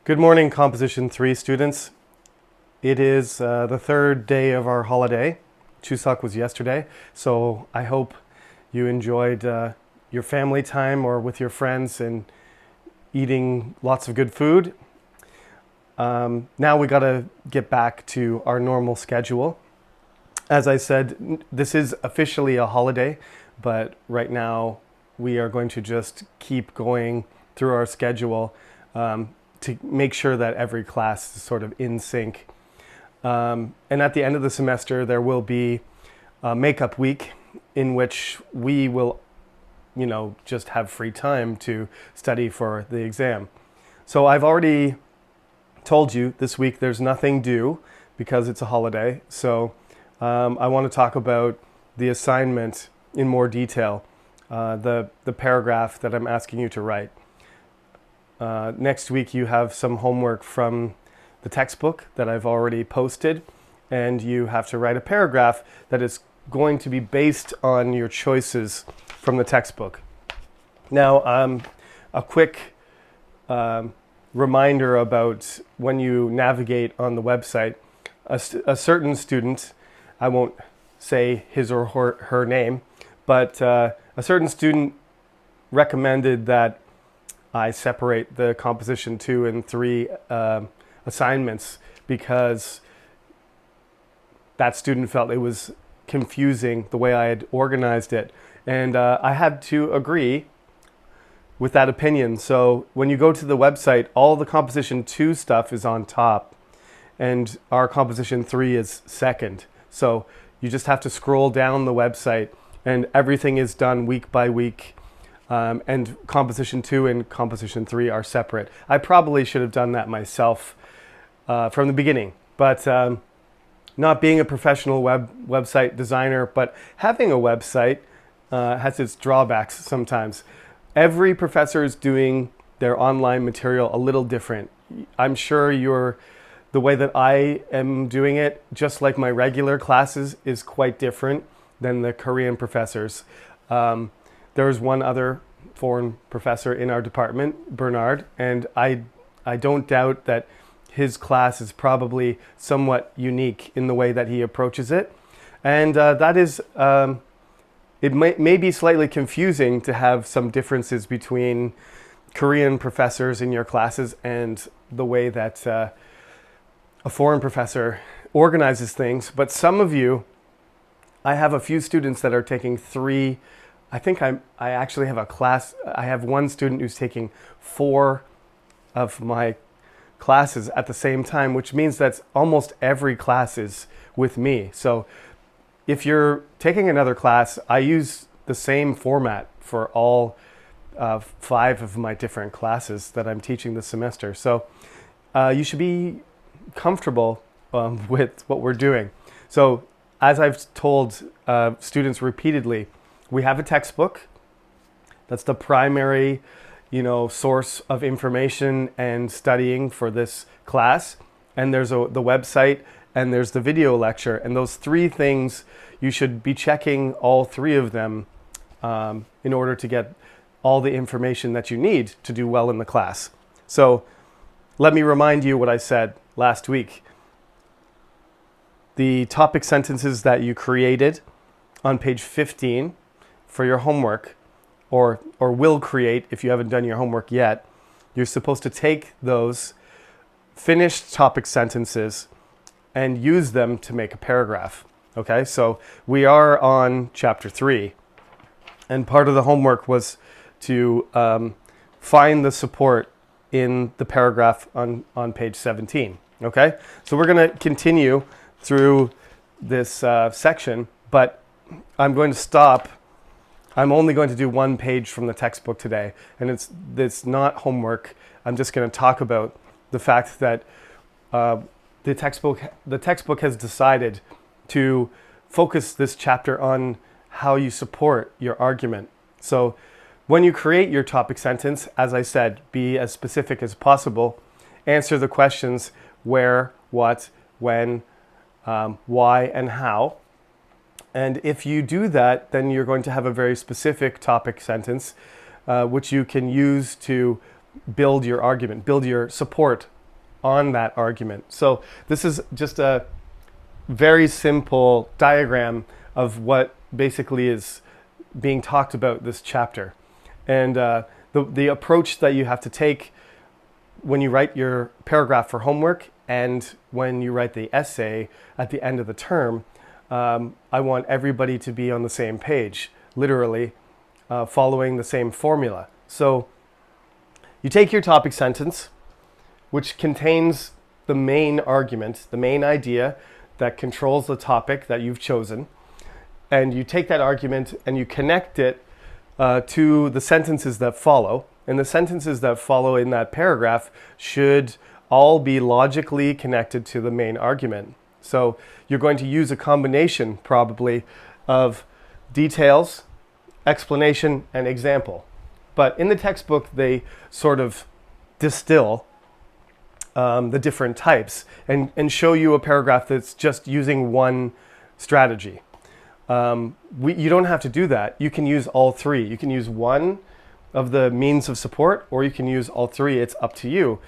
Good morning, Composition 3 students. It is the third day of our holiday. Chuseok was yesterday, so I hope you enjoyed your family time or with your friends and eating lots of good food. Now we got to get back to our normal schedule. As I said, this is officially a holiday, but right now we are going to just keep going through our schedule to make sure that every class is sort of in sync. And at the end of the semester, there will be a makeup week in which we will, just have free time to study for the exam. So I've already told you this week there's nothing due because it's a holiday. So I want to talk about the assignment in more detail, the paragraph that I'm asking you to write. Next week you have some homework from the textbook that I've already posted, and you have to write a paragraph that is going to be based on your choices from the textbook. Now, a quick reminder about when you navigate on the website. A certain student, I won't say his or her name, but a certain student recommended that I separate the Composition 2 and 3 assignments because that student felt it was confusing the way I had organized it. And I had to agree with that opinion. So when you go to the website, all the Composition 2 stuff is on top and our Composition 3 is second. So you just have to scroll down the website and everything is done week by week. And Composition 2 and Composition 3 are separate. I probably should have done that myself from the beginning, but not being a professional website designer, but having a website has its drawbacks sometimes. Every professor is doing their online material a little different. I'm sure the way that I am doing it, just like my regular classes, is quite different than the Korean professors. There's one other foreign professor in our department, Bernard, and I don't doubt that his class is probably somewhat unique in the way that he approaches it. And that is, it may be slightly confusing to have some differences between Korean professors in your classes and the way that a foreign professor organizes things. But some of you, I have a few students that are taking I actually have a class. I have one student who's taking 4 of my classes at the same time, which means that almost every class is with me. So if you're taking another class, I use the same format for all 5 of my different classes that I'm teaching this semester. So you should be comfortable with what we're doing. So as I've told students repeatedly, we have a textbook. That's the primary, source of information and studying for this class. And there's the website and there's the video lecture. And those 3 things, you should be checking all 3 of them in order to get all the information that you need to do well in the class. So let me remind you what I said last week. The topic sentences that you created on page 15 for your homework, or will create if you haven't done your homework yet, you're supposed to take those finished topic sentences and use them to make a paragraph. Okay, so we are on chapter 3, and part of the homework was to find the support in the paragraph on page 17. Okay, so we're going to continue through this section, but I'm going to stop. I'm only going to do 1 page from the textbook today, and it's not homework. I'm just going to talk about the fact that the textbook has decided to focus this chapter on how you support your argument. So when you create your topic sentence, as I said, be as specific as possible. Answer the questions where, what, when, why, and how. And if you do that, then you're going to have a very specific topic sentence, which you can use to build your argument, build your support on that argument. So this is just a very simple diagram of what basically is being talked about this chapter. And the approach that you have to take when you write your paragraph for homework and when you write the essay at the end of the term, I want everybody to be on the same page, literally following the same formula. So you take your topic sentence, which contains the main argument, the main idea that controls the topic that you've chosen, and you take that argument and you connect it to the sentences that follow. And the sentences that follow in that paragraph should all be logically connected to the main argument. So you're going to use a combination probably of details, explanation, and example. But in the textbook, they sort of distill the different types and show you a paragraph that's just using one strategy. You don't have to do that. You can use all three. You can use one of the means of support, or you can use all three. It's up to you.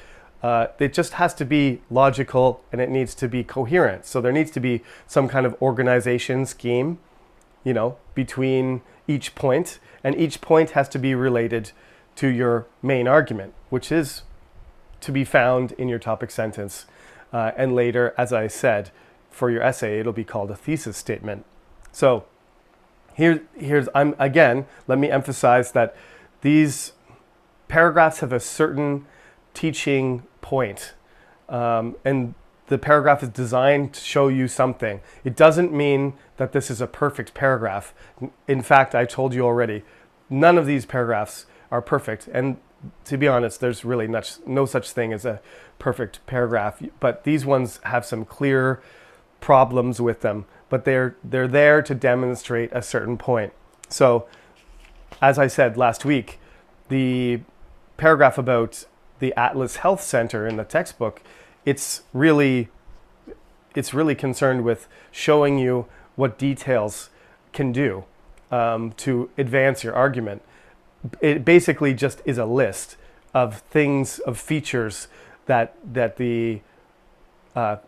It just has to be logical and it needs to be coherent. So there needs to be some kind of organization scheme, between each point, and each point has to be related to your main argument, which is to be found in your topic sentence. And later, as I said, for your essay, it'll be called a thesis statement. So let me emphasize that these paragraphs have a certain teaching point, and the paragraph is designed to show you something. It doesn't mean that this is a perfect paragraph. In fact, I told you already, none of these paragraphs are perfect. And to be honest, there's really no such thing as a perfect paragraph. But these ones have some clear problems with them. But they're there to demonstrate a certain point. So, as I said last week, the paragraph about the Atlas Health Center in the textbook, it's really concerned with showing you what details can do to advance your argument. It basically just is a list of things, of features that the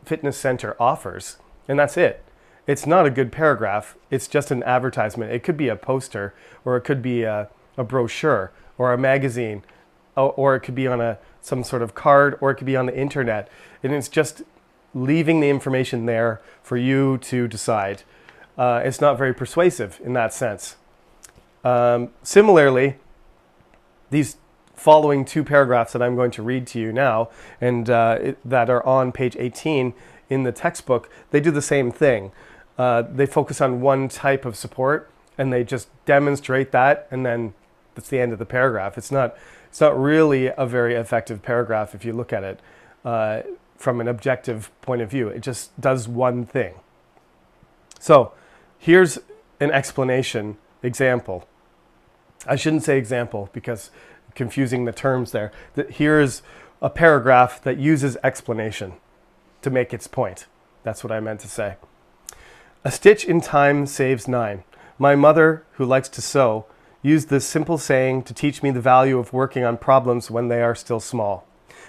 fitness center offers, and that's it. It's not a good paragraph. It's just an advertisement. It could be a poster, or it could be a brochure, or a magazine, or it could be on some sort of card, or it could be on the internet. And it's just leaving the information there for you to decide. It's not very persuasive in that sense. Similarly, these following two paragraphs that I'm going to read to you now, and that are on page 18 in the textbook, they do the same thing. They focus on one type of support, and they just demonstrate that, and then that's the end of the paragraph. It's not really a very effective paragraph if you look at it from an objective point of view. It just does one thing. So here's an explanation example. I shouldn't say example because confusing the terms there. Here's a paragraph that uses explanation to make its point. That's what I meant to say. A stitch in time saves 9. My mother, who likes to sew, used this simple saying to teach me the value of working on problems when they are still small.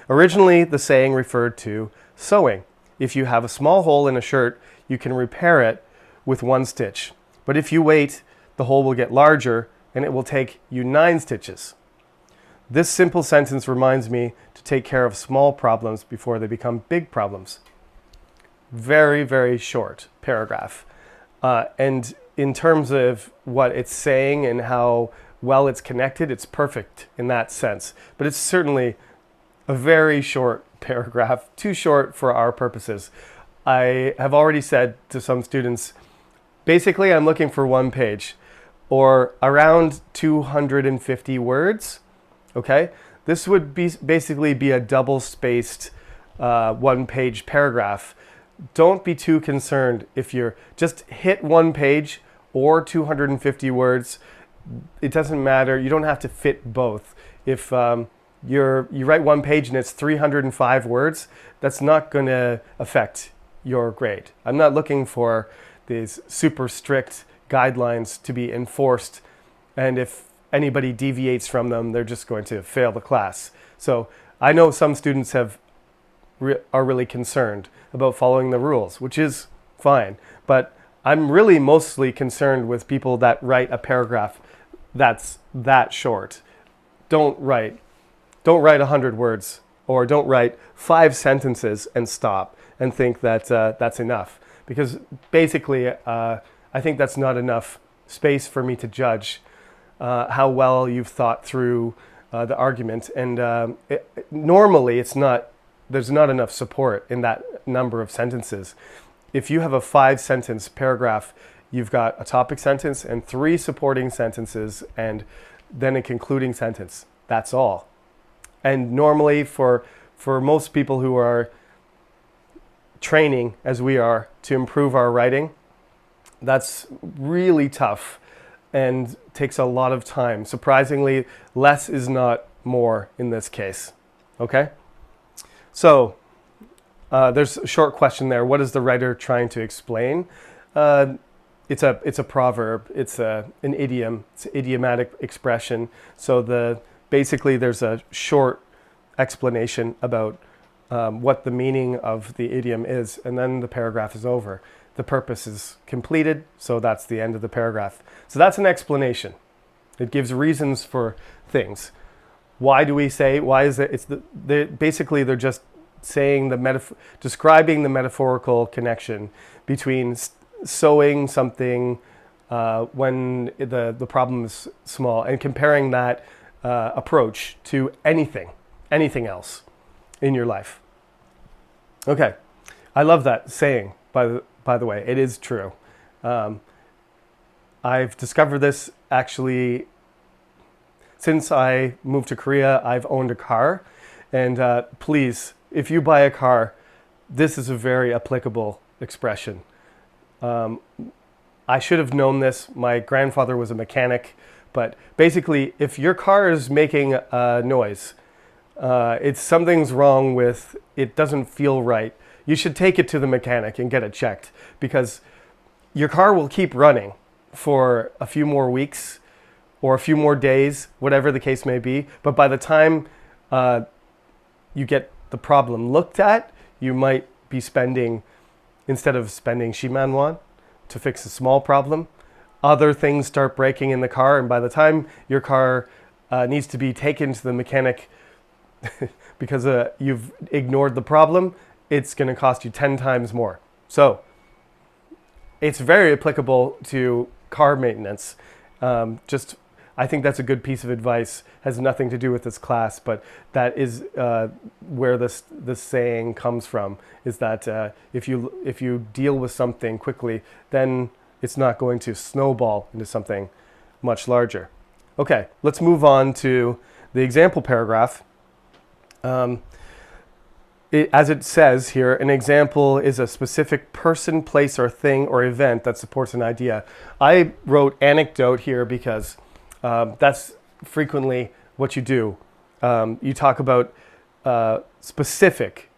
Originally, the saying referred to sewing. If you have a small hole in a shirt, you can repair it with 1 stitch. But if you wait, the hole will get larger and it will take you 9 stitches. This simple sentence reminds me to take care of small problems before they become big problems. Very, very short paragraph. And in terms of what it's saying and how well it's connected, it's perfect in that sense. But it's certainly a very short paragraph, too short for our purposes. I have already said to some students, basically I'm looking for 1 page or around 250 words. Okay, this would basically be a double-spaced 1-page paragraph. Don't be too concerned if you're just hit 1 page or 250 words. It doesn't matter. You don't have to fit both. If you write 1 page and it's 305 words, that's not going to affect your grade. I'm not looking for these super strict guidelines to be enforced, and if anybody deviates from them, they're just going to fail the class. So I know some students have are really concerned about following the rules, which is fine. But I'm really mostly concerned with people that write a paragraph that's that short. Don't write 100 words, or don't write 5 sentences and stop and think that that's enough. Because basically, I think that's not enough space for me to judge how well you've thought through the argument. And normally, there's not enough support in that number of sentences. If you have a 5-sentence paragraph, you've got a topic sentence and 3 supporting sentences and then a concluding sentence. That's all. And normally for most people who are training, as we are, to improve our writing, that's really tough and takes a lot of time. Surprisingly, less is not more in this case. Okay? So, there's a short question there. What is the writer trying to explain? It's a proverb. It's an idiom. It's an idiomatic expression. So basically there's a short explanation about what the meaning of the idiom is, and then the paragraph is over. The purpose is completed, so that's the end of the paragraph. So that's an explanation. It gives reasons for things. Why do we say? Why is it? Basically they're just saying describing the metaphorical connection between sewing something when the problem is small, and comparing that approach to anything else in your life. Okay, I love that saying. By the way, it is true. I've discovered this actually since I moved to Korea. I've owned a car, and please, if you buy a car, this is a very applicable expression. I should have known this. My grandfather was a mechanic, but basically, if your car is making a noise, something's wrong with it. Doesn't feel right. You should take it to the mechanic and get it checked, because your car will keep running for a few more weeks or a few more days, whatever the case may be. But by the time you get the problem looked at, you might be spending, instead of spending Shiman won to fix a small problem, other things start breaking in the car, and by the time your car needs to be taken to the mechanic because you've ignored the problem, it's going to cost you 10 times more. So it's very applicable to car maintenance. I think that's a good piece of advice. Has nothing to do with this class, but that is where this saying comes from. Is that if you deal with something quickly, then it's not going to snowball into something much larger. Okay, let's move on to the example paragraph. As it says here, an example is a specific person, place, or thing or event that supports an idea. I wrote anecdote here because that's frequently what you do. You talk about a specific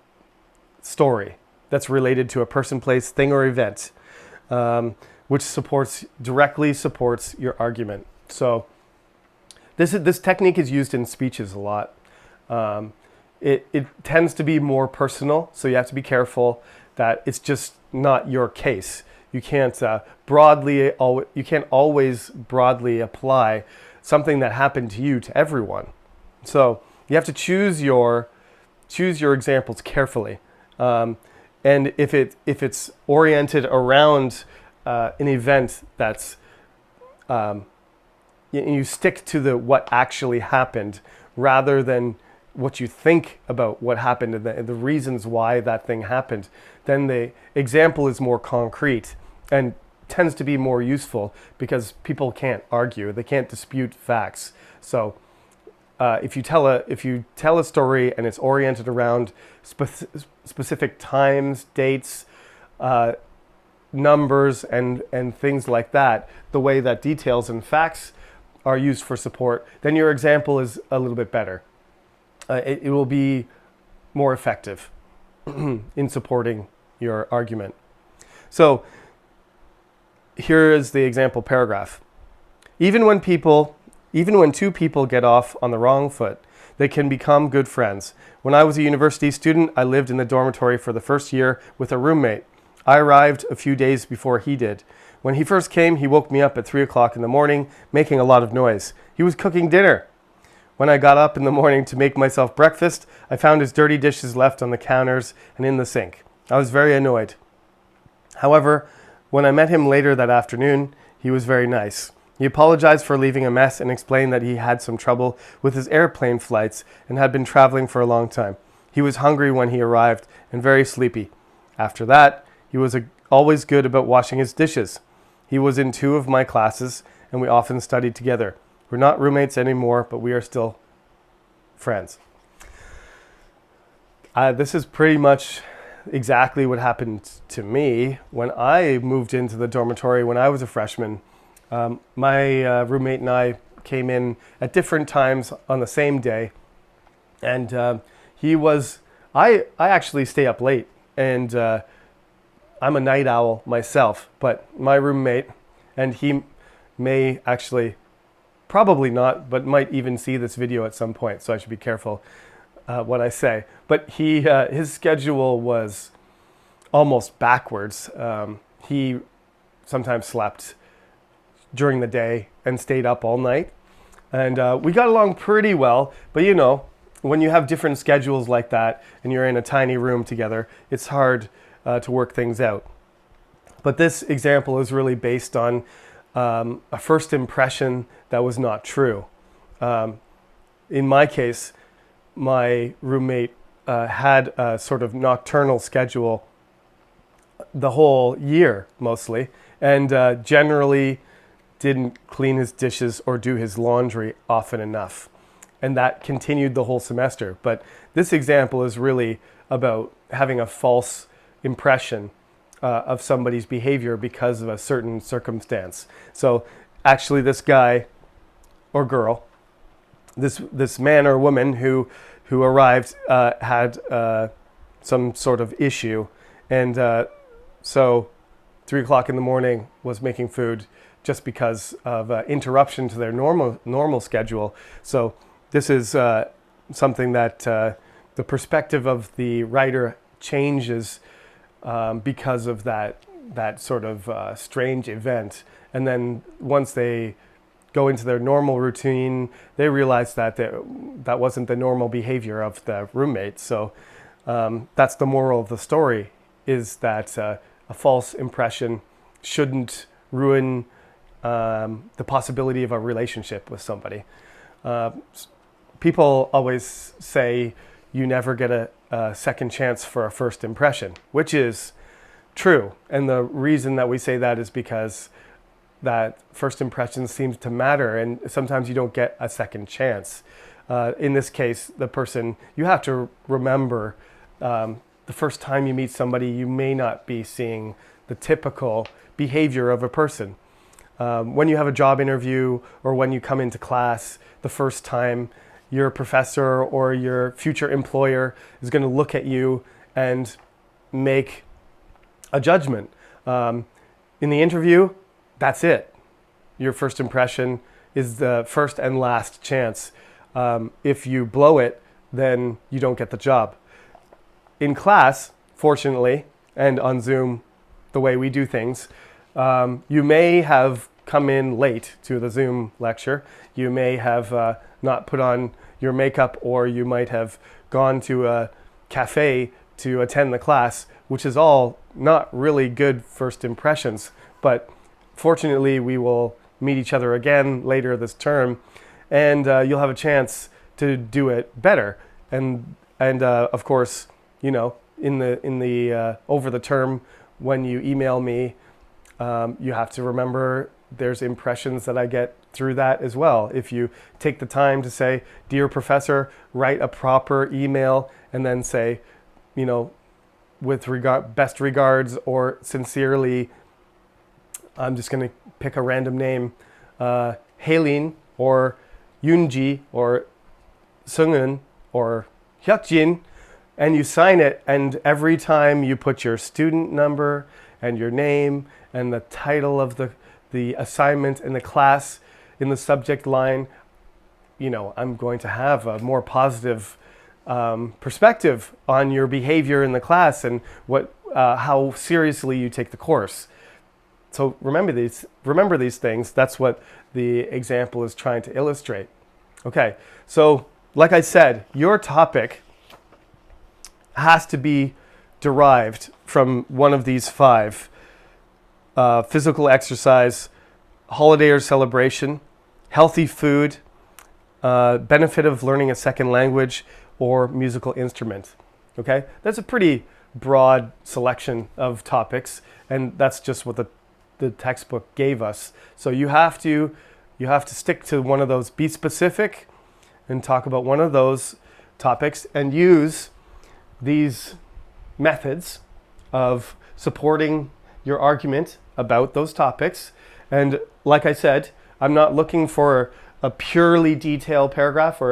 story that's related to a person, place, thing, or event, which directly supports your argument. So this technique is used in speeches a lot. It tends to be more personal, so you have to be careful that it's just not your case. You can't always broadly apply something that happened to you to everyone. So you have to choose your examples carefully, and if it's oriented around an event that's you stick to what actually happened rather than what you think about what happened and the reasons why that thing happened, then the example is more concrete and tends to be more useful because people can't argue, they can't dispute facts. So if you tell a story and it's oriented around specific times, dates, numbers, and things like that, the way that details and facts are used for support, then your example is a little bit better. It will be more effective in supporting your argument. So here is the example paragraph. Even when two people get off on the wrong foot, they can become good friends. When I was a university student, I lived in the dormitory for the first year with a roommate. I arrived a few days before he did. When he first came, he woke me up at 3 o'clock in the morning, making a lot of noise. He was cooking dinner. When I got up in the morning to make myself breakfast, I found his dirty dishes left on the counters and in the sink. I was very annoyed. However, when I met him later that afternoon, he was very nice. He apologized for leaving a mess and explained that he had some trouble with his airplane flights and had been traveling for a long time. He was hungry when he arrived and very sleepy. After that, he was always good about washing his dishes. He was in 2 of my classes and we often studied together. We're not roommates anymore, but we are still friends. This is pretty much exactly what happened to me when I moved into the dormitory when I was a freshman. My roommate and I came in at different times on the same day, and I actually stay up late, and I'm a night owl myself, but my roommate, and he may actually, probably not, but might even see this video at some point, so I should be careful what I say. But his schedule was almost backwards. He sometimes slept during the day and stayed up all night. And we got along pretty well, but you know, when you have different schedules like that and you're in a tiny room together, it's hard to work things out. But this example is really based on a first impression that was not true. In my case, my roommate had a sort of nocturnal schedule the whole year mostly, and generally didn't clean his dishes or do his laundry often enough. And that continued the whole semester. But this example is really about having a false impression of somebody's behavior because of a certain circumstance. So actually this guy or girl, this man or woman who arrived had some sort of issue, and so 3 o'clock in the morning was making food just because of interruption to their normal schedule. So this is something that the perspective of the writer changes because of that sort of strange event. And then once they go into their normal routine, they realize that that wasn't the normal behavior of the roommate. So that's the moral of the story, is that a false impression shouldn't ruin the possibility of a relationship with somebody. People always say you never get a second chance for a first impression, which is true. And the reason that we say that is because that first impression seems to matter, and sometimes you don't get a second chance. In this case, the person, you have to remember the first time you meet somebody, you may not be seeing the typical behavior of a person. When you have a job interview or when you come into class the first time, your professor or your future employer is going to look at you and make a judgment. In the interview, that's it. Your first impression is the first and last chance. If you blow it, then you don't get the job. In class, fortunately, and on Zoom, the way we do things, you may have come in late to the Zoom lecture. You may have not put on your makeup, or you might have gone to a cafe to attend the class, which is all not really good first impressions. But fortunately, we will meet each other again later this term, and you'll have a chance to do it better. And of course, you know, in the over the term, when you email me, you have to remember there's impressions that I get through that as well. If you take the time to say, "Dear Professor," write a proper email, and then say, you know, with best regards, or sincerely, I'm just going to pick a random name, Hailin or Yoonji or Seunghoon or Hyukjin, and you sign it, and every time you put your student number and your name and the title of the assignment and the class in the subject line, I'm going to have a more positive perspective on your behavior in the class and how seriously you take the course. So remember these things. That's what the example is trying to illustrate. Okay, so like I said, your topic has to be derived from one of these 5: physical exercise, holiday or celebration, healthy food, benefit of learning a second language, or musical instrument. Okay, that's a pretty broad selection of topics, and that's just what the textbook gave us. So you have to stick to one of those, be specific and talk about one of those topics, and use these methods of supporting your argument about those topics. And like I said, I'm not looking for a purely detailed paragraph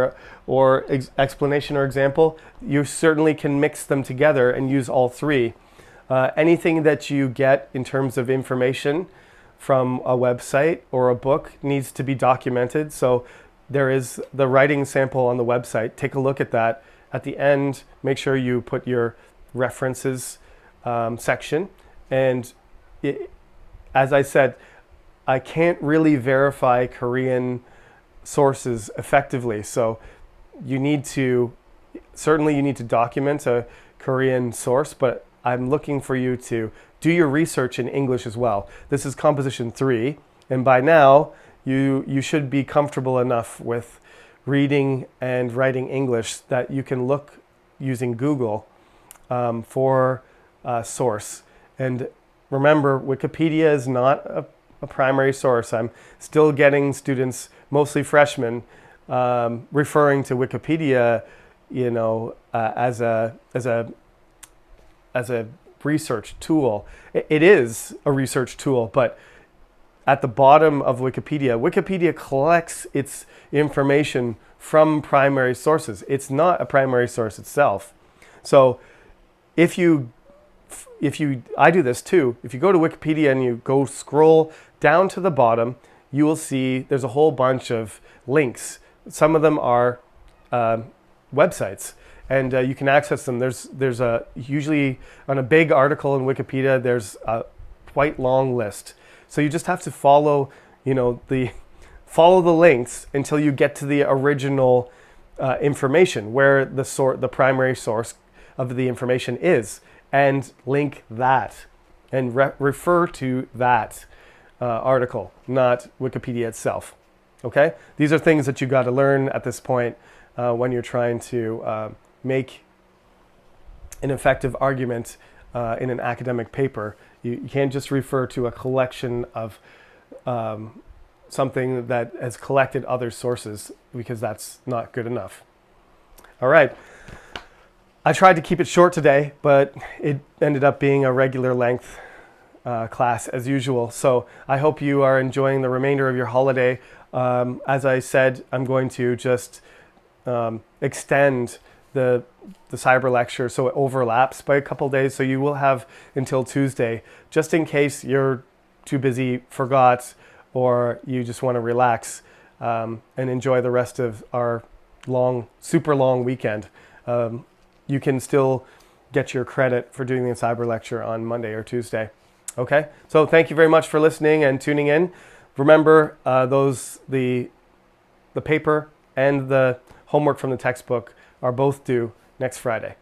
or explanation or example. You certainly can mix them together and use all 3. Anything that you get in terms of information from a website or a book needs to be documented. So there is the writing sample on the website. Take a look at that. At the end, make sure you put your references section. And as I said, I can't really verify Korean sources effectively. So you need to document a Korean source, but I'm looking for you to do your research in English as well. This is composition 3, and by now you should be comfortable enough with reading and writing English that you can look using Google for a source. And remember, Wikipedia is not a primary source. I'm still getting students, mostly freshmen, referring to Wikipedia, as a research tool. It is a research tool, but at the bottom of Wikipedia collects its information from primary sources. It's not a primary source itself. So I do this too. If you go to Wikipedia and you go scroll down to the bottom, you will see there's a whole bunch of links. Some of them are websites, and you can access them. There's usually on a big article in Wikipedia, there's a quite long list. So you just have to follow the links until you get to the original information where the primary source of the information is, and link that and refer to that article, not Wikipedia itself. Okay? These are things that you got to learn at this point when you're trying to make an effective argument in an academic paper. You can't just refer to a collection of something that has collected other sources, because that's not good enough. All right. I tried to keep it short today, but it ended up being a regular length class as usual. So I hope you are enjoying the remainder of your holiday. As I said, I'm going to just extend the cyber lecture so it overlaps by a couple days. So you will have until Tuesday, just in case you're too busy, forgot, or you just want to relax and enjoy the rest of our super long weekend. You can still get your credit for doing the cyber lecture on Monday or Tuesday. Okay, so thank you very much for listening and tuning in. Remember, the paper and the homework from the textbook are both due next Friday.